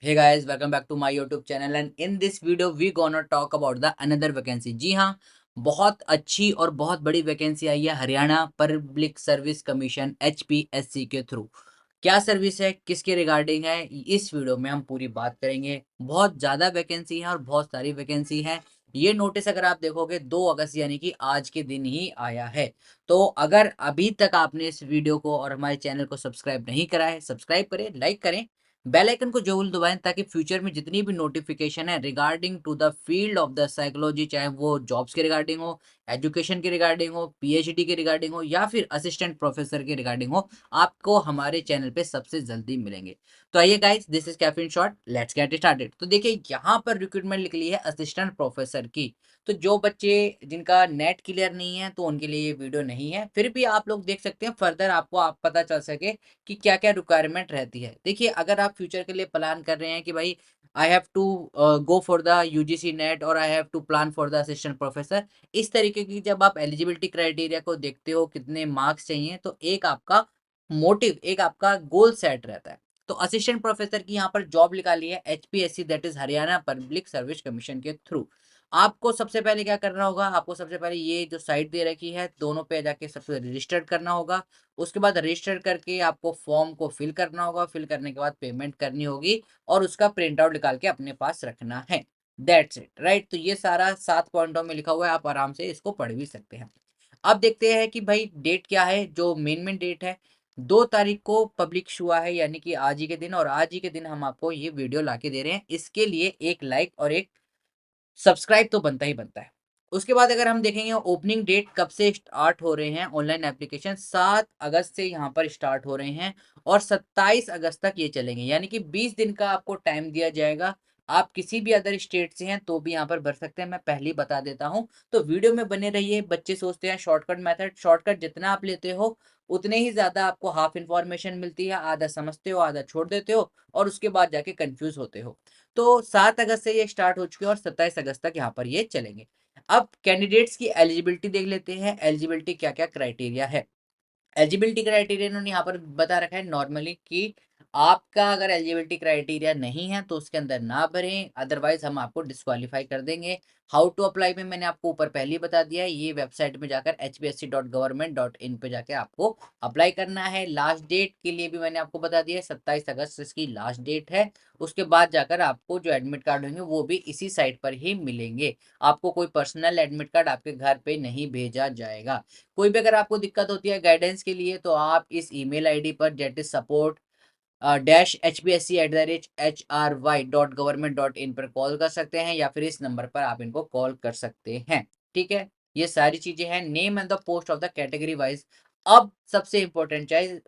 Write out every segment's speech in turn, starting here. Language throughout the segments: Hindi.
Hey guys, welcome back to my YouTube channel and in this video we gonna talk about the another vacancy। जी हाँ, बहुत अच्छी और बहुत बड़ी वैकेंसी आई है Haryana public service commission HPSC के थ्रू। क्या सर्विस है, किसके रिगार्डिंग है, इस वीडियो में हम पूरी बात करेंगे। बहुत ज़्यादा वैकेंसी है और बहुत सारी वैकेंसी है। ये नोटिस अगर आप देखोगे 2 अगस्त यानी कि आज के दिन ही आया है। तो अगर अभी तक आपने इस वीडियो को और हमारे चैनल को सब्सक्राइब नहीं करा है, सब्सक्राइब करें, लाइक करें, बेल आइकन को जरूर दबाएं ताकि फ्यूचर में जितनी भी नोटिफिकेशन है regarding to the field of the psychology, चाहे वो जॉब्स के रिगार्डिंग हो, एजुकेशन के रिगार्डिंग हो, पीएचडी के रिगार्डिंग हो या फिर असिस्टेंट प्रोफेसर के रिगार्डिंग हो, आपको हमारे चैनल पे सबसे जल्दी मिलेंगे। तो आइए guys, this is caffeine short, let's get started. तो देखिए यहाँ पर रिक्रूटमेंट निकली है असिस्टेंट प्रोफेसर की। तो जो बच्चे जिनका नेट क्लियर नहीं है तो उनके लिए ये वीडियो नहीं है, फिर भी आप लोग देख सकते हैं फर्दर आपको आप पता चल सके कि क्या क्या रिक्वायरमेंट रहती है। देखिए अगर आप फ्यूचर के लिए प्लान कर रहे हैं कि भाई I have to go for the UGC NET और I have to plan for the assistant professor, इस तरीके की जब आप एलिजिबिलिटी क्राइटेरिया को देखते हो कितने मार्क्स चाहिए, तो एक आपका मोटिव, एक आपका गोल सेट रहता है। तो असिस्टेंट प्रोफेसर की यहाँ पर जॉब निकाली है HPSC, that is Haryana public service commission के थ्रू। आपको सबसे पहले क्या करना होगा, आपको सबसे पहले ये जो साइट दे रखी है दोनों पे जाके सबसे रजिस्टर्ड करना होगा। उसके बाद रजिस्टर करके आपको फॉर्म को फिल करना होगा, फिल करने के बाद पेमेंट करनी होगी और उसका प्रिंट आउट निकाल के अपने पास रखना है। That's it, right. तो ये सारा 7 पॉइंटों में लिखा हुआ है, आप आराम से इसको पढ़ भी सकते हैं। अब देखते हैं कि भाई डेट क्या है। जो मेन डेट है 2 तारीख को पब्लिश हुआ है, यानी कि आज ही के दिन, और आज ही के दिन हम आपको ये वीडियो लाके दे रहे हैं। इसके लिए एक लाइक और एक सब्सक्राइब तो बनता ही बनता है। उसके बाद अगर हम देखेंगे ओपनिंग डेट कब से स्टार्ट हो रहे हैं, ऑनलाइन एप्लीकेशन 7 अगस्त से यहाँ पर स्टार्ट हो रहे हैं और 27 अगस्त तक ये चलेंगे, यानी कि 20 दिन का आपको टाइम दिया जाएगा। आप किसी भी अदर स्टेट से हैं तो भी यहाँ पर भर सकते हैं, मैं पहले ही बता देता हूँ। तो वीडियो में बने रहिए। बच्चे सोचते हैं शॉर्टकट मेथड, शॉर्टकट जितना आप लेते हो उतने ही ज्यादा आपको हाफ इंफॉर्मेशन मिलती है, आधा समझते हो आधा छोड़ देते हो और उसके बाद जाके कंफ्यूज होते हो। तो 7 अगस्त से ये स्टार्ट हो चुके हैं और 27 अगस्त तक यहाँ पर ये चलेंगे। अब कैंडिडेट्स की एलिजिबिलिटी देख लेते हैं, एलिजिबिलिटी क्या क्या क्राइटेरिया है। एलिजिबिलिटी क्राइटेरिया इन्होंने यहाँ पर बता रखा है नॉर्मली कि आपका अगर एलिजिबिलिटी क्राइटेरिया नहीं है तो उसके अंदर ना भरें, अदरवाइज हम आपको डिस्क्वालीफाई कर देंगे। हाउ टू अप्लाई में मैंने आपको ऊपर पहले ही बता दिया है, ये वेबसाइट में जाकर hpsc.government.in पे जाकर आपको अप्लाई करना है। लास्ट डेट के लिए भी मैंने आपको बता दिया है, 27 अगस्त इसकी लास्ट डेट है। उसके बाद जाकर आपको जो एडमिट कार्ड होंगे वो भी इसी साइट पर ही मिलेंगे। आपको कोई पर्सनल एडमिट कार्ड आपके घर पे नहीं भेजा जाएगा। कोई भी अगर आपको दिक्कत होती है गाइडेंस के लिए तो आप इस ईमेल आईडी पर जेट इज सपोर्ट -hpsc@hr.y.government.in पर कॉल कर सकते हैं या फिर इस नंबर पर आप इनको कॉल कर सकते हैं। ठीक है, ये सारी चीजें हैं। Name and the post of the category wise. अब सबसे इंपॉर्टेंट चाहिए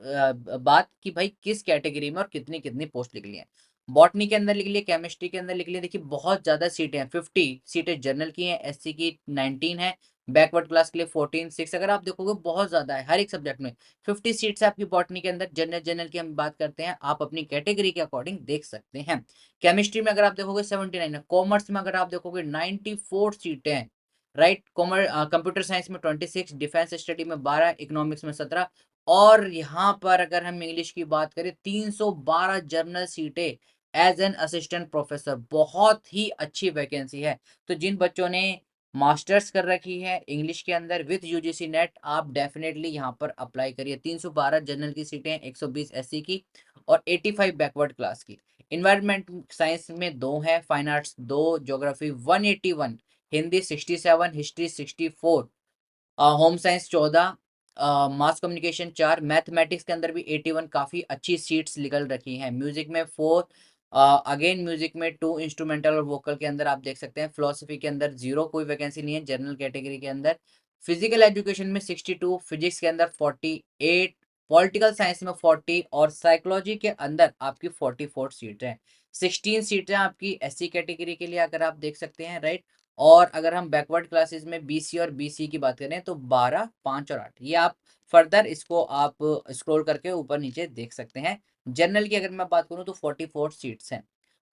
बात कि भाई किस कैटेगरी में और कितनी कितनी पोस्ट निकली है। बॉटनी के अंदर लिख लिए, केमिस्ट्री के अंदर लिख लिए। देखिए बहुत ज्यादा सीटें हैं, 50 सीटें जनरल की हैं, एससी की 19 है, बैकवर्ड क्लास के लिए 14, 6 अगर आप देखोगे बहुत ज्यादा है हर एक सब्जेक्ट में। 50 सीट्स है आपकी बॉटनी के अंदर। जनरल जनरल की हम बात करते हैं, आप अपनी कैटेगरी के अकॉर्डिंग देख सकते हैं। केमिस्ट्री में अगर आप देखोगे 79 है, कॉमर्स में अगर आप देखोगे 94 सीटें हैं, राइट। कंप्यूटर साइंस में 26, डिफेंस स्टडी में 12, इकोनॉमिक्स में 17, और यहाँ पर अगर हम इंग्लिश की बात करें 312 जर्नल सीटें एज एन असिस्टेंट प्रोफेसर। बहुत ही अच्छी वैकेंसी है। तो जिन बच्चों ने मास्टर्स कर रखी है इंग्लिश के अंदर विद यूजीसी नेट, आप डेफिनेटली यहाँ पर अप्लाई करिए। 312 जनरल की सीटें, 120 एससी की और 85 बैकवर्ड क्लास की। इन्वायरमेंट साइंस में 2 है, fine arts 2, geography 181, Hindi 67, history 64, home science 14, mass communication 4, mathematics के अंदर भी 81। काफ़ी अच्छी सीट्स निकल रखी हैं। म्यूजिक में 4, अगेन म्यूजिक में 2, इंस्ट्रूमेंटल और वोकल के अंदर आप देख सकते हैं। फिलोसफी के अंदर 0, कोई वैकेंसी नहीं है जनरल कैटेगरी के अंदर। फिजिकल एजुकेशन में 62, फिजिक्स के अंदर 48, पॉलिटिकल साइंस में 40 और साइकोलॉजी के अंदर आपकी 44 सीट है। 16 सीटें आपकी एससी कैटेगरी के लिए अगर आप देख सकते हैं, राइट। और अगर हम बैकवर्ड क्लासेस में बीसी और बीसी की बात करें तो 12, 5 और 8, ये आप फर्दर इसको आप स्क्रॉल करके ऊपर नीचे देख सकते हैं। जनरल की अगर मैं बात करूं तो 44 सीट्स हैं।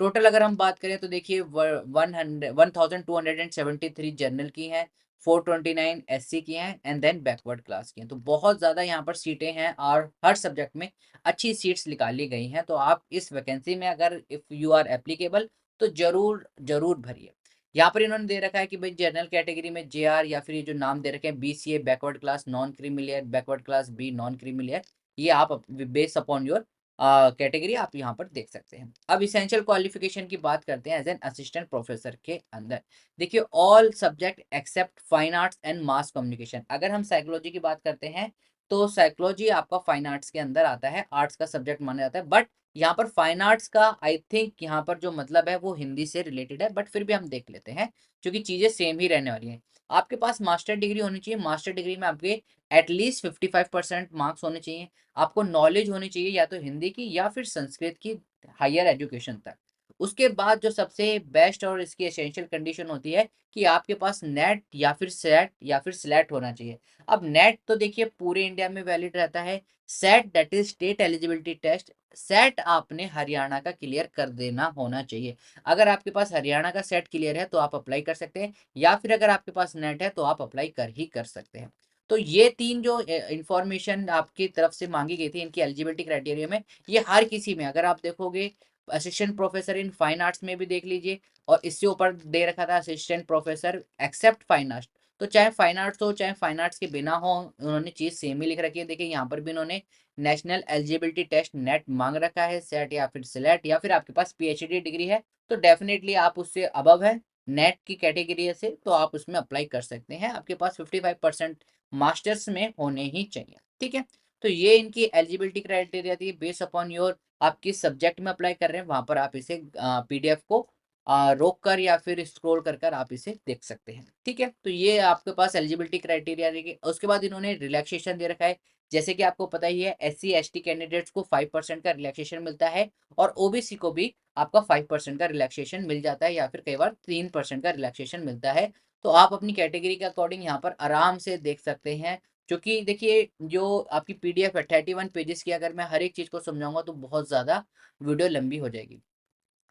टोटल अगर हम बात करें तो देखिए 1273 जनरल की हैं, 429 एससी की हैं एंड देन बैकवर्ड क्लास की हैं। तो बहुत ज़्यादा यहाँ पर सीटें हैं और हर सब्जेक्ट में अच्छी सीट्स निकाली गई हैं। तो आप इस वैकेंसी में अगर इफ़ यू आर एप्लीकेबल तो ज़रूर ज़रूर भरिए। यहाँ पर इन्होंने दे रखा है कि भाई जनरल कैटेगरी में जेआर या फिर ये जो नाम दे रखे हैं BCA backward class non creamy layer, backward class B non creamy layer, ये आप बेस्ड अपॉन योर कैटेगरी आप यहाँ पर देख सकते हैं। अब इसेंशियल क्वालिफिकेशन की बात करते हैं एज एन असिस्टेंट प्रोफेसर के अंदर। देखिए all subject except fine arts and mass communication. अगर हम साइकोलॉजी की बात करते हैं तो साइकोलॉजी आपका फाइन आर्ट्स के अंदर आता है, आर्ट्स का सब्जेक्ट माना जाता है, बट यहाँ पर फाइन आर्ट्स का आई थिंक यहाँ पर जो मतलब है वो हिंदी से रिलेटेड है, बट फिर भी हम देख लेते हैं क्योंकि चीज़ें सेम ही रहने वाली हैं। आपके पास मास्टर डिग्री होनी चाहिए, मास्टर डिग्री में आपके एटलीस्ट 55% मार्क्स होने चाहिए। आपको नॉलेज होनी चाहिए या तो हिंदी की या फिर संस्कृत की हायर एजुकेशन तक। उसके बाद जो सबसे बेस्ट और इसकी एसेंशियल कंडीशन होती है कि आपके पास नेट या फिर सेट या फिर स्लेट होना चाहिए। अब नेट तो देखिए पूरे इंडिया में वैलिड रहता है, SET that is state eligibility test, SET आपने हरियाणा का क्लियर कर देना होना चाहिए। अगर आपके पास हरियाणा का सेट क्लियर है तो आप अप्लाई कर सकते हैं, या फिर अगर आपके पास नेट है तो आप अप्लाई कर ही कर सकते हैं। तो ये 3 जो इंफॉर्मेशन आपकी तरफ से मांगी गई थी इनकी एलिजिबिलिटी क्राइटेरिया में, ये हर किसी में अगर आप देखोगे, assistant professor in fine arts में भी देख लीजिए और इससे ऊपर दे रखा था assistant professor except fine arts. तो चाहे फाइन आर्ट्स हो चाहे फाइन आर्ट्स के बिना हो, उन्होंने चीज़ सेम ही लिख रखी है। देखिए यहाँ पर भी उन्होंने नेशनल एलिजिबिलिटी टेस्ट नेट मांग रखा है, सेट या फिर सिलेट, या फिर आपके पास पीएचडी डिग्री है तो डेफिनेटली आप उससे अबव है नेट की कैटेगरी से, तो आप उसमें अप्लाई कर सकते हैं। आपके पास 55% मास्टर्स में होने ही चाहिए, ठीक है। तो ये इनकी एलिजिबिलिटी क्राइटेरिया थी बेस्ड अपॉन योर आप किस सब्जेक्ट में अप्लाई कर रहे हैं, वहां पर आप इसे पीडीएफ को रोक कर या फिर स्क्रॉल कर कर आप इसे देख सकते हैं, ठीक है। तो ये आपके पास एलिजिबिलिटी क्राइटेरिया देखिए। उसके बाद इन्होंने रिलैक्सेशन दे रखा है, जैसे कि आपको पता ही है एससी एसटी कैंडिडेट्स को 5% का रिलैक्सेशन मिलता है और ओबीसी को भी आपका 5% का रिलैक्सेशन मिल जाता है या फिर कई बार 3% का रिलैक्सेशन मिलता है। तो आप अपनी कैटेगरी के अकॉर्डिंग यहाँ पर आराम से देख सकते हैं, क्योंकि देखिए जो आपकी पीडीएफ है 31 पेजेस की, अगर मैं हर एक चीज़ को समझाऊंगा तो बहुत ज़्यादा वीडियो लंबी हो जाएगी।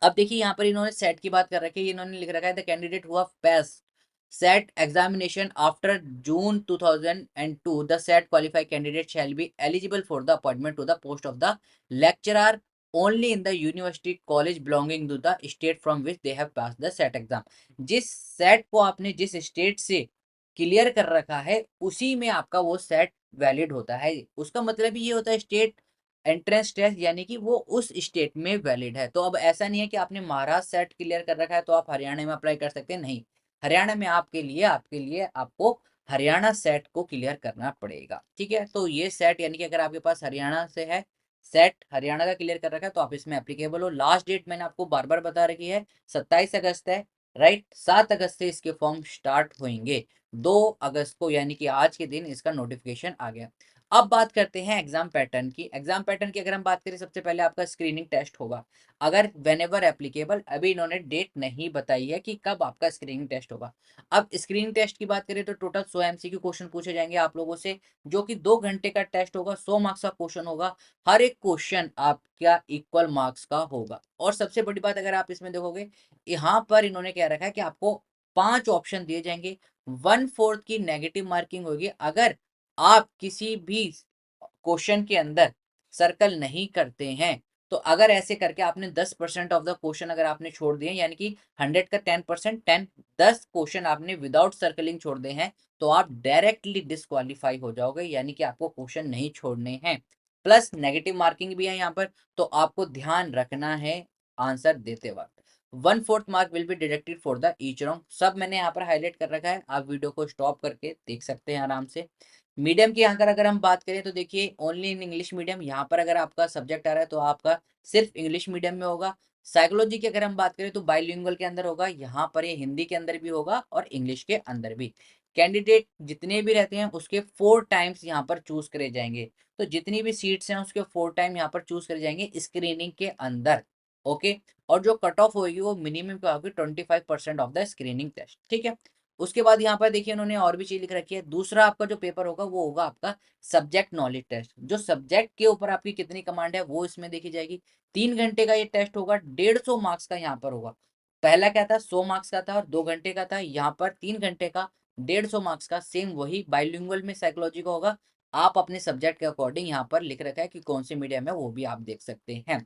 अब देखिए यहाँ पर इन्होंने सेट की बात कर रखी है, इन्होंने लिख रखा है the candidate who pass SET examination after June 2002 the SET qualified candidate shall be eligible for the appointment to the post of the lecturer only in the university college belonging to the state from which they have pass the SET exam. जिस सेट को आपने जिस स्टेट से क्लियर कर रखा है उसी में आपका वो सेट वैलिड होता है। उसका मतलब ये होता है स्टेट एंट्रेंस टेस्ट, यानी कि वो उस स्टेट में वैलिड है। तो अब ऐसा नहीं है कि आपने महाराष्ट्र सेट क्लियर कर रखा है तो आप हरियाणा में अप्लाई कर सकते हैं, नहीं। हरियाणा में आपके लिए आपको हरियाणा सेट को क्लियर करना पड़ेगा, ठीक है। तो ये सेट यानी कि अगर आपके पास हरियाणा से है, सेट हरियाणा का क्लियर कर रखा है तो आप इसमें एप्लीकेबल हो। लास्ट डेट मैंने आपको बार बार बता रखी है 27 अगस्त है, राइट। 7 अगस्त से इसके फॉर्म स्टार्ट होंगे, 2 अगस्त को यानी कि आज के दिन इसका नोटिफिकेशन आ गया। अब बात करते हैं एग्जाम पैटर्न की। एग्जाम पैटर्न की अगर हम बात करें, सबसे पहले आपका स्क्रीनिंग टेस्ट होगा, अगर वेन एवर एप्लीकेबल। अभी इन्होंने डेट नहीं बताई है कि कब आपका स्क्रीनिंग टेस्ट होगा। अब स्क्रीनिंग टेस्ट की बात करें तो टोटल 100 एमसीक्यू क्वेश्चन पूछे जाएंगे आप लोगों से, जो कि 2 घंटे का टेस्ट होगा, 100 मार्क्स का क्वेश्चन होगा, हर एक क्वेश्चन आपका इक्वल मार्क्स का होगा। और सबसे बड़ी बात अगर आप इसमें देखोगे, यहाँ पर इन्होंने क्या रखा है कि आपको 5 ऑप्शन दिए जाएंगे, 1/4 की नेगेटिव मार्किंग होगी अगर आप किसी भी क्वेश्चन के अंदर सर्कल नहीं करते हैं। तो अगर ऐसे करके आपने 10% ऑफ द क्वेश्चन अगर आपने छोड़ दिए, यानी कि 100 का 10%, 10 क्वेश्चन आपने विदाउट सर्कलिंग छोड़ दिए हैं, तो आप डायरेक्टली डिस्क्वालीफाई हो जाओगे, यानी कि आपको क्वेश्चन नहीं छोड़ने हैं। प्लस नेगेटिव मार्किंग भी है यहाँ पर, तो आपको ध्यान रखना है आंसर देते वक्त। 1/4 mark will be deducted for the each wrong. सब मैंने यहाँ पर हाईलाइट कर रखा है, आप वीडियो को स्टॉप करके देख सकते हैं आराम से। मीडियम की यहाँ पर अगर हम बात करें तो देखिए ओनली इन इंग्लिश मीडियम, यहाँ पर अगर आपका सब्जेक्ट आ रहा है तो आपका सिर्फ इंग्लिश मीडियम में होगा। साइकोलॉजी की अगर हम बात करें तो बाइलिंगुअल के अंदर होगा, यहाँ पर ये हिंदी के अंदर भी होगा और इंग्लिश के अंदर भी। कैंडिडेट जितने भी रहते हैं उसके 4 टाइम्स यहाँ पर चूज करे जाएंगे, तो जितनी भी सीट्स हैं उसके 4 टाइम यहाँ पर चूज करे जाएंगे स्क्रीनिंग के अंदर, ओके। और जो कट ऑफ होगी वो मिनिमम क्या होगी, 25% ऑफ द स्क्रीनिंग टेस्ट, ठीक है। उसके बाद यहाँ पर देखिए उन्होंने और भी चीज लिख रखी है। दूसरा आपका जो पेपर होगा वो होगा आपका सब्जेक्ट नॉलेज टेस्ट। जो सब्जेक्ट के ऊपर आपकी कितनी कमांड है वो इसमें देखी जाएगी। 3 घंटे का ये टेस्ट होगा, 150 मार्क्स का यहाँ पर होगा। पहला क्या था, 100 मार्क्स का था और 2 घंटे का था। यहाँ पर 3 घंटे का 150 मार्क्स का, सेम वही बाइलिंगुअल में साइकोलॉजी का होगा। आप अपने सब्जेक्ट के अकॉर्डिंग यहाँ पर लिख रखा है कि कौन से मीडियम है, वो भी आप देख सकते हैं।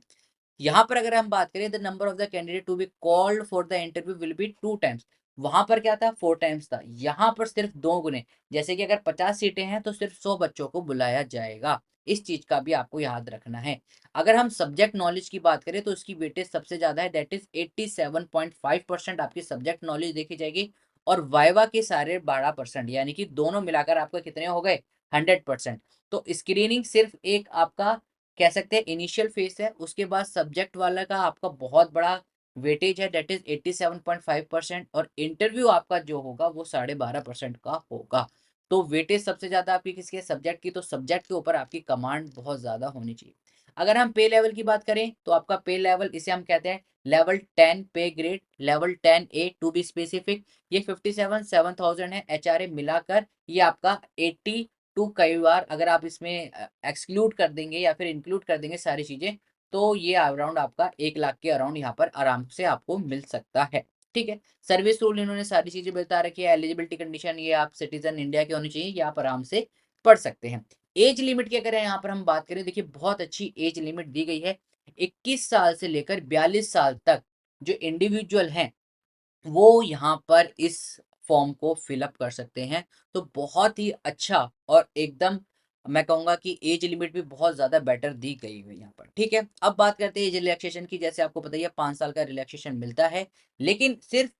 यहाँ पर अगर हम बात करें, the number of the candidate to be called for the interview will be 2 times. वहां पर क्या था, 4 टाइम्स था। यहाँ पर सिर्फ 2 गुने, जैसे कि अगर 50 सीटें हैं तो सिर्फ 100 बच्चों को बुलाया जाएगा। इस चीज का भी आपको याद रखना है। अगर हम सब्जेक्ट नॉलेज की बात करें तो इसकी वेटेज सबसे ज्यादा है, दैट इज 87.5% आपकी सब्जेक्ट नॉलेज देखी जाएगी। और वाइवा के सारे 12%, यानी कि दोनों मिलाकर आपका कितने हो गए, 100%। तो स्क्रीनिंग सिर्फ एक आपका कह सकते हैं इनिशियल फेज है। उसके बाद सब्जेक्ट वाला का आपका बहुत बड़ा वेटेज है, दैट इज 87.5%। और इंटरव्यू आपका जो होगा वो 12.5% का होगा। तो वेटेज सबसे ज्यादा आपकी किसके, सब्जेक्ट की। तो सब्जेक्ट के ऊपर आपकी कमांड बहुत ज्यादा होनी चाहिए। अगर हम पे लेवल की बात करें तो आपका पे लेवल, इसे हम कहते हैं लेवल 10 पे grade, level 10A to be specific. ये 57,700 है, HRA मिलाकर ये आपका 82। कई बार अगर आप इसमें एक्सक्लूड कर देंगे या फिर इंक्लूड कर देंगे सारी चीजें, तो ये अराउंड आपका 1 लाख के अराउंड यहाँ पर आराम से आपको मिल सकता है। ठीक है। सर्विस रूल इन्होंने सारी चीजें बता रखी है। एलिजिबिलिटी कंडीशन, ये आप सिटीजन इंडिया के होनी चाहिए, ये आप आराम से पढ़ सकते हैं। एज लिमिट की अगर यहाँ पर हम बात करें, देखिए बहुत अच्छी एज लिमिट दी गई है। 21 साल से लेकर 42 साल तक जो इंडिविजुअल हैं वो यहाँ पर इस फॉर्म को फिलअप कर सकते हैं। तो बहुत ही अच्छा, और एकदम मैं कहूंगा कि एज लिमिट भी बहुत ज्यादा बेटर दी गई हुई यहाँ पर। ठीक है, अब बात करते हैं एज रिलैक्सेशन की। जैसे आपको पता ही है 5 साल का रिलैक्सेशन मिलता है, लेकिन सिर्फ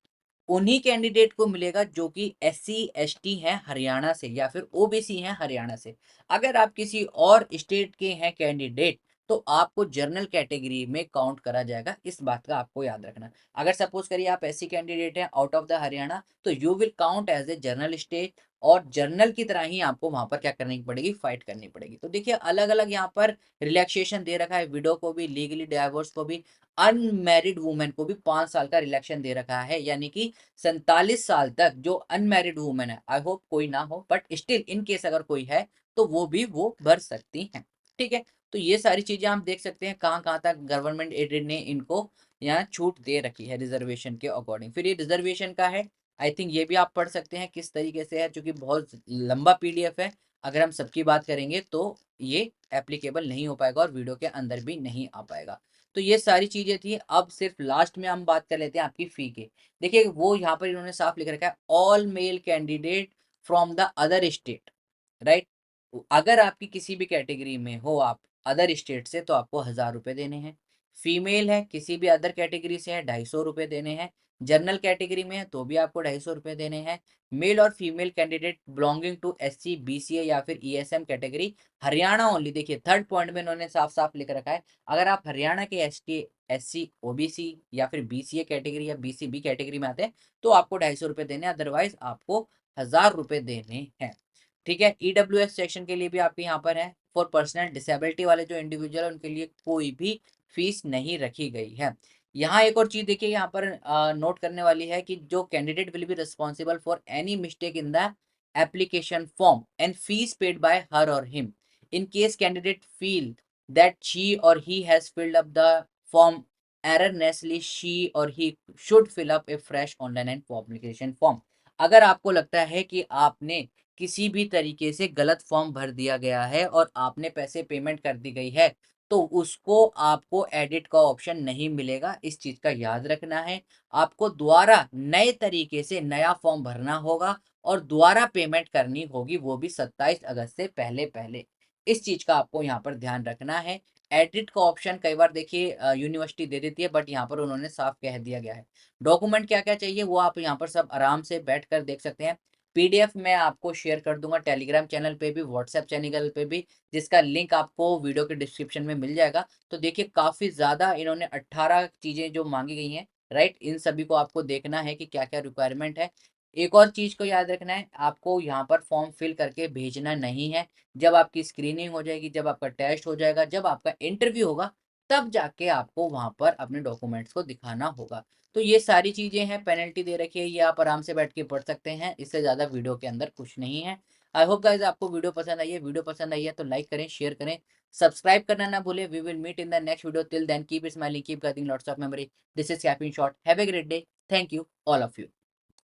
उन्हीं कैंडिडेट को मिलेगा जो कि SC ST है हरियाणा से या फिर OBC है हरियाणा से। अगर आप किसी और स्टेट के हैं कैंडिडेट तो आपको जनरल कैटेगरी में काउंट करा जाएगा। इस बात का आपको याद रखना। अगर सपोज करिए आप SC कैंडिडेट हैं आउट ऑफ द हरियाणा, तो you will count as a general state, और जर्नल की तरह ही आपको वहां पर क्या करनी पड़ेगी, फाइट करनी पड़ेगी। तो देखिए अलग अलग यहाँ पर रिलैक्सेशन दे रखा है, विडो को भी, लीगली डाइवोर्स को भी, अनमैरिड वुमेन को भी 5 साल का रिलैक्सेशन दे रखा है। यानी कि 47 साल तक जो अनमैरिड वुमेन है, आई होप कोई ना हो, बट स्टिल इन केस अगर कोई है तो वो भी वो भर सकती हैं। ठीक है। तो ये सारी चीजें आप देख सकते हैं कहाँ कहाँ तक गवर्नमेंट एडेड ने इनको यहाँ छूट दे रखी है रिजर्वेशन के अकॉर्डिंग। फिर ये रिजर्वेशन का है, आई थिंक ये भी आप पढ़ सकते हैं किस तरीके से है, क्योंकि बहुत लंबा PDF है। अगर हम सबकी बात करेंगे तो ये एप्लीकेबल नहीं हो पाएगा और वीडियो के अंदर भी नहीं आ पाएगा। तो ये सारी चीजें थी। अब सिर्फ लास्ट में हम बात कर लेते हैं आपकी फी के। देखिए वो यहाँ पर इन्होंने साफ लिख रखा है, all male candidate from the other state, right. अगर आपकी किसी भी कैटेगरी में हो आप अदर स्टेट से, तो आपको 1,000 रुपये देने हैं। फीमेल है किसी भी अदर कैटेगरी से है, 250 रुपये देने हैं। जनरल कैटेगरी में है तो भी आपको 250 रुपये देने हैं। मेल और female candidate belonging to SC BCA या फिर ESM कैटेगरी, हरियाणा ओनली। देखिए थर्ड पॉइंट में इन्होंने साफ साफ लिख रखा है, अगर आप हरियाणा के ST SC OBC या फिर BCA कैटेगरी या BCB कैटेगरी में आते हैं तो आपको 250 रुपये देने, अदरवाइज आपको 1,000 रुपये देने हैं। ठीक है। EWS सेक्शन के लिए भी आपके यहाँ पर है। फॉर पर्सनल डिसेबिलिटी वाले जो इंडिविजुअल है उनके लिए कोई भी फीस नहीं रखी गई है। यहाँ एक और चीज देखिए यहाँ पर नोट करने वाली है कि जो candidate will be responsible for any mistake in the application form and fees paid by her or him in case candidate feel that she or he has filled up the form erroneously, she और he should fill up a fresh online and application form। अगर आपको लगता है कि आपने किसी भी तरीके से गलत फॉर्म भर दिया गया है और आपने पैसे पेमेंट कर दी गई है, तो उसको आपको एडिट का ऑप्शन नहीं मिलेगा। इस चीज का याद रखना है। आपको दोबारा नए तरीके से नया फॉर्म भरना होगा और दोबारा पेमेंट करनी होगी, वो भी 27 अगस्त से पहले पहले। इस चीज का आपको यहाँ पर ध्यान रखना है। एडिट का ऑप्शन कई बार देखिए यूनिवर्सिटी दे देती है, बट यहाँ पर उन्होंने साफ कह दिया गया है। डॉक्यूमेंट क्या क्या चाहिए वो आप यहाँ पर सब आराम से बैठ कर देख सकते हैं। PDF मैं आपको शेयर कर दूंगा टेलीग्राम चैनल पे भी, व्हाट्सएप चैनल पे भी, जिसका लिंक आपको वीडियो के डिस्क्रिप्शन में मिल जाएगा। तो देखिए काफी ज्यादा इन्होंने 18 चीजें जो मांगी गई हैं, राइट, इन सभी को आपको देखना है कि क्या क्या रिक्वायरमेंट है। एक और चीज को याद रखना है, आपको यहाँ पर फॉर्म फिल करके भेजना नहीं है। जब आपकी स्क्रीनिंग हो जाएगी, जब आपका टेस्ट हो जाएगा, जब आपका इंटरव्यू होगा, तब जाके आपको वहां पर अपने डॉक्यूमेंट्स को दिखाना होगा। तो ये सारी चीज़ें हैं, पेनल्टी दे रखी है, ये आप आराम से बैठ के पढ़ सकते हैं, इससे ज़्यादा वीडियो के अंदर कुछ नहीं है। आई होप गाइस आपको वीडियो पसंद आई है, वीडियो पसंद आई है तो लाइक करें, शेयर करें, सब्सक्राइब करना ना भूलें। We will meet in the next video, till then keep smiling, keep getting lots of memory. This is Cap in short, have a great day, thank you all of you.